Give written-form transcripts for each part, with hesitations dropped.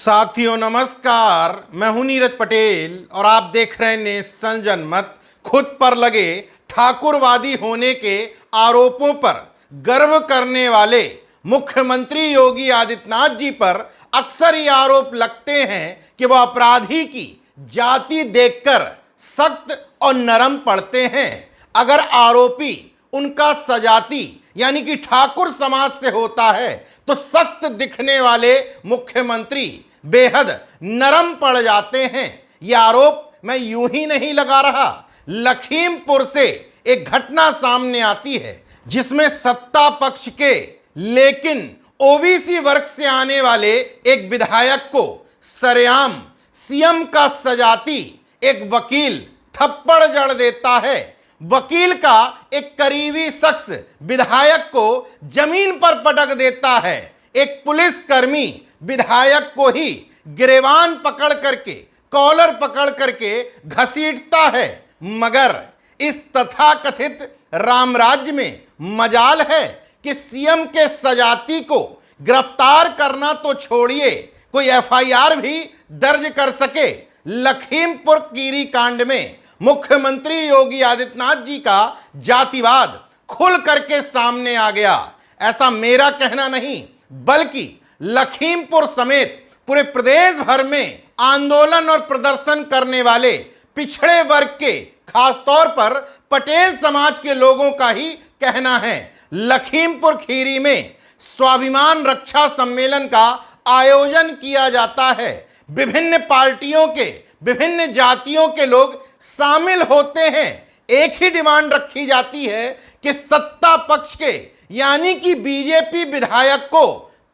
साथियों नमस्कार, मैं हूं नीरज पटेल और आप देख रहे हैं नेशन जनमत। खुद पर लगे ठाकुरवादी होने के आरोपों पर गर्व करने वाले मुख्यमंत्री योगी आदित्यनाथ जी पर अक्सर ये आरोप लगते हैं कि वह अपराधी की जाति देखकर सख्त और नरम पड़ते हैं। अगर आरोपी उनका सजाती यानी कि ठाकुर समाज से होता है तो सख्त दिखने वाले मुख्यमंत्री बेहद नरम पड़ जाते हैं। यह आरोप मैं यूं ही नहीं लगा रहा। लखीमपुर से एक घटना सामने आती है जिसमें सत्ता पक्ष के लेकिन ओबीसी वर्ग से आने वाले एक विधायक को सरेआम सीएम का सजाती एक वकील थप्पड़ जड़ देता है। वकील का एक करीबी शख्स विधायक को जमीन पर पटक देता है। एक पुलिसकर्मी विधायक को ही गिरेबान पकड़ करके कॉलर पकड़ करके घसीटता है। मगर इस तथाकथित रामराज्य में मजाल है कि सीएम के सजाती को गिरफ्तार करना तो छोड़िए, कोई एफआईआर भी दर्ज कर सके। लखीमपुर कीरी कांड में मुख्यमंत्री योगी आदित्यनाथ जी का जातिवाद खुल करके सामने आ गया। ऐसा मेरा कहना नहीं बल्कि लखीमपुर समेत पूरे प्रदेश भर में आंदोलन और प्रदर्शन करने वाले पिछड़े वर्ग के खासतौर पर पटेल समाज के लोगों का ही कहना है। लखीमपुर खीरी में स्वाभिमान रक्षा सम्मेलन का आयोजन किया जाता है। विभिन्न पार्टियों के विभिन्न जातियों के लोग शामिल होते हैं। एक ही डिमांड रखी जाती है कि सत्ता पक्ष के यानी कि बीजेपी विधायक को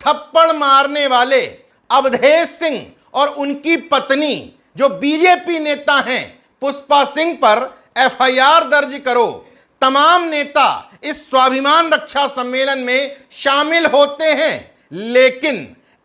थप्पड़ मारने वाले अवधेश सिंह और उनकी पत्नी जो बीजेपी नेता हैं पुष्पा सिंह पर एफआईआर दर्ज करो। तमाम नेता इस स्वाभिमान रक्षा सम्मेलन में शामिल होते हैं, लेकिन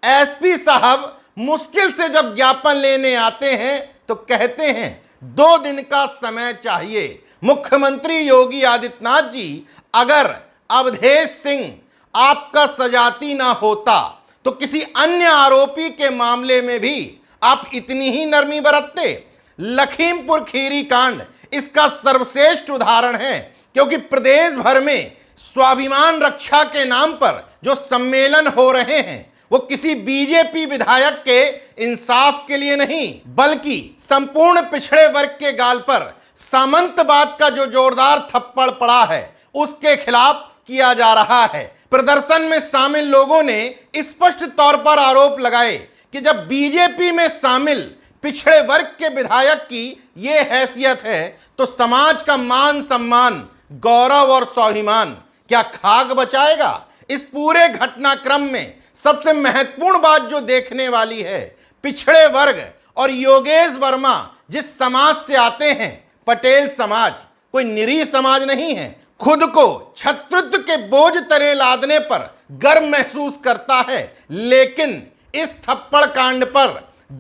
एसपी साहब मुश्किल से जब ज्ञापन लेने आते हैं तो कहते हैं 2 दिन का समय चाहिए। मुख्यमंत्री योगी आदित्यनाथ जी, अगर अवधेश सिंह आपका सजाती ना होता तो किसी अन्य आरोपी के मामले में भी आप इतनी ही नरमी बरतते। लखीमपुर खीरी कांड इसका सर्वश्रेष्ठ उदाहरण है, क्योंकि प्रदेश भर में स्वाभिमान रक्षा के नाम पर जो सम्मेलन हो रहे हैं वो किसी बीजेपी विधायक के इंसाफ के लिए नहीं बल्कि संपूर्ण पिछड़े वर्ग के गाल पर सामंतवाद का जो जोरदार थप्पड़ पड़ा है उसके खिलाफ किया जा रहा है। प्रदर्शन में शामिल लोगों ने स्पष्ट तौर पर आरोप लगाए कि जब बीजेपी में शामिल पिछड़े वर्ग के विधायक की ये हैसियत है तो समाज का मान सम्मान, गौरव और स्वाभिमान क्या खाक बचाएगा। इस पूरे घटनाक्रम में सबसे महत्वपूर्ण बात जो देखने वाली है, पिछड़े वर्ग और योगेश वर्मा जिस समाज से आते हैं, पटेल समाज कोई निरीह समाज नहीं है। खुद को छत्रत्व के बोझ तले लादने पर गर्व महसूस करता है, लेकिन इस थप्पड़ कांड पर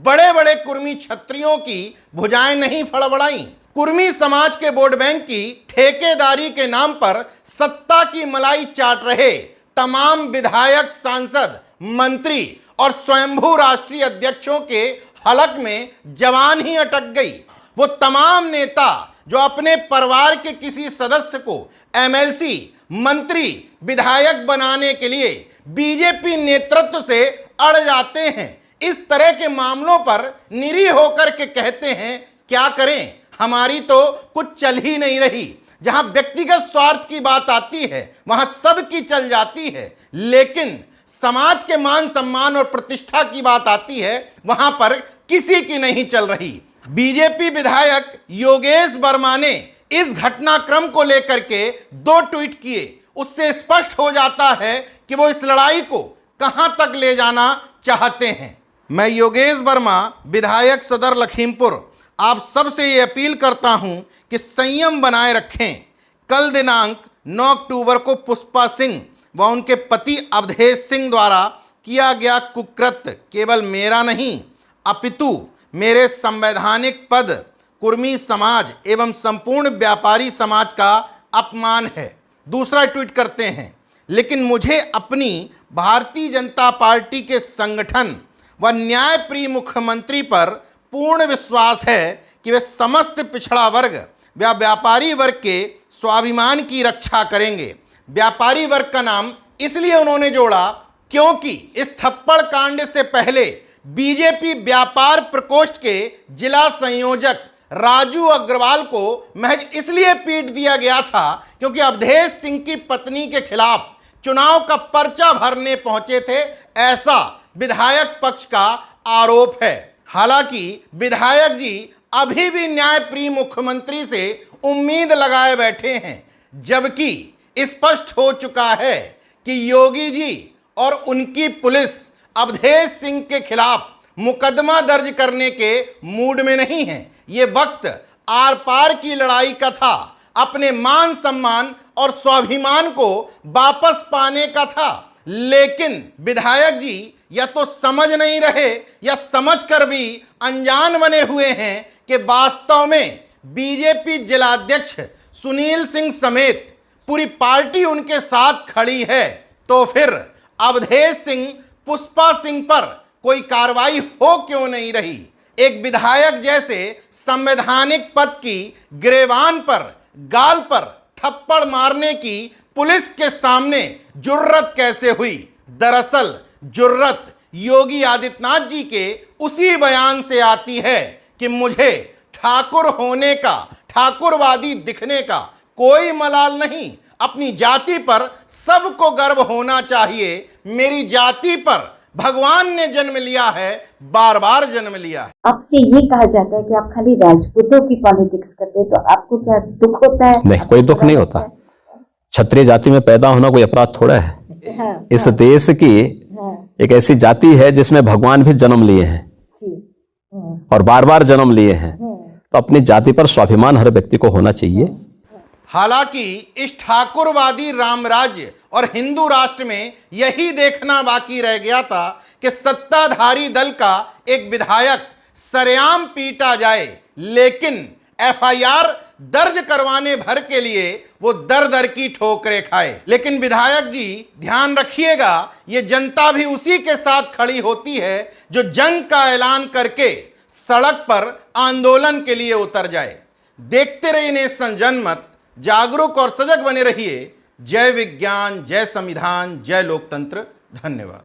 बड़े बड़े कुर्मी छत्रियों की भुजाएं नहीं फड़बड़ाई। कुर्मी समाज के वोट बैंक की ठेकेदारी के नाम पर सत्ता की मलाई चाट रहे तमाम विधायक, सांसद, मंत्री और स्वयंभू राष्ट्रीय अध्यक्षों के हलक में जवान ही अटक गई। वो तमाम नेता जो अपने परिवार के किसी सदस्य को एमएलसी, मंत्री, विधायक बनाने के लिए बीजेपी नेतृत्व से अड़ जाते हैं, इस तरह के मामलों पर निरीह होकर के कहते हैं क्या करें, हमारी तो कुछ चल ही नहीं रही। जहां व्यक्तिगत स्वार्थ की बात आती है वहां सबकी चल जाती है, लेकिन समाज के मान सम्मान और प्रतिष्ठा की बात आती है वहां पर किसी की नहीं चल रही। बीजेपी विधायक योगेश वर्मा ने इस घटनाक्रम को लेकर के 2 ट्वीट किए। उससे स्पष्ट हो जाता है कि वो इस लड़ाई को कहां तक ले जाना चाहते हैं। मैं योगेश वर्मा, विधायक सदर लखीमपुर, आप सबसे ये अपील करता हूं कि संयम बनाए रखें। कल दिनांक 9 अक्टूबर को पुष्पा सिंह व उनके पति अवधेश सिंह द्वारा किया गया कुकृत्य केवल मेरा नहीं अपितु मेरे संवैधानिक पद, कुर्मी समाज एवं संपूर्ण व्यापारी समाज का अपमान है। दूसरा ट्वीट करते हैं, लेकिन मुझे अपनी भारतीय जनता पार्टी के संगठन व न्यायप्रिय मुख्यमंत्री पर पूर्ण विश्वास है कि वे समस्त पिछड़ा वर्ग व व्यापारी वर्ग के स्वाभिमान की रक्षा करेंगे। व्यापारी वर्ग का नाम इसलिए उन्होंने जोड़ा क्योंकि इस थप्पड़ कांड से पहले बीजेपी व्यापार प्रकोष्ठ के जिला संयोजक राजू अग्रवाल को महज इसलिए पीट दिया गया था क्योंकि अवधेश सिंह की पत्नी के खिलाफ चुनाव का पर्चा भरने पहुंचे थे, ऐसा विधायक पक्ष का आरोप है। हालांकि विधायक जी अभी भी न्यायप्रिय मुख्यमंत्री से उम्मीद लगाए बैठे हैं, जबकि स्पष्ट हो चुका है कि योगी जी और उनकी पुलिस अवधेश सिंह के खिलाफ मुकदमा दर्ज करने के मूड में नहीं है। ये वक्त आर पार की लड़ाई का था, अपने मान सम्मान और स्वाभिमान को वापस पाने का था। लेकिन विधायक जी या तो समझ नहीं रहे या समझकर भी अनजान बने हुए हैं कि वास्तव में बीजेपी जिलाध्यक्ष सुनील सिंह समेत पूरी पार्टी उनके साथ खड़ी है। तो फिर अवधेश सिंह पुष्पा सिंह पर कोई कार्रवाई हो क्यों नहीं रही? एक विधायक जैसे संवैधानिक पद की गिरेबान पर गाल पर थप्पड़ मारने की पुलिस के सामने जुर्रत कैसे हुई? दरअसल जुर्रत योगी आदित्यनाथ जी के उसी बयान से आती है कि मुझे ठाकुर होने का, ठाकुरवादी दिखने का कोई मलाल नहीं, अपनी जाति पर सबको गर्व होना चाहिए। मेरी जाति पर भगवान ने जन्म लिया है, बार बार जन्म लिया है। आपसे ये कहा जाता है कि आप खाली राजपूतों की पॉलिटिक्स करते हैं, तो आपको क्या दुख होता है? नहीं, कोई दुख नहीं होता। क्षत्रिय जाति में पैदा होना कोई अपराध थोड़ा है। हाँ, इस देश की एक ऐसी जाति है जिसमें भगवान भी जन्म लिए हैं और बार बार जन्म लिए हैं, तो अपनी जाति पर स्वाभिमान हर व्यक्ति को होना चाहिए। हालांकि इस ठाकुरवादी रामराज्य और हिंदू राष्ट्र में यही देखना बाकी रह गया था कि सत्ताधारी दल का एक विधायक सरेआम पीटा जाए, लेकिन एफआईआर दर्ज करवाने भर के लिए वो दर दर की ठोकरें खाए। लेकिन विधायक जी ध्यान रखिएगा, ये जनता भी उसी के साथ खड़ी होती है जो जंग का ऐलान करके सड़क पर आंदोलन के लिए उतर जाए। देखते रहिए नेशन जनमत, जागरूक और सजग बने रहिए। जय विज्ञान, जय संविधान, जय लोकतंत्र। धन्यवाद।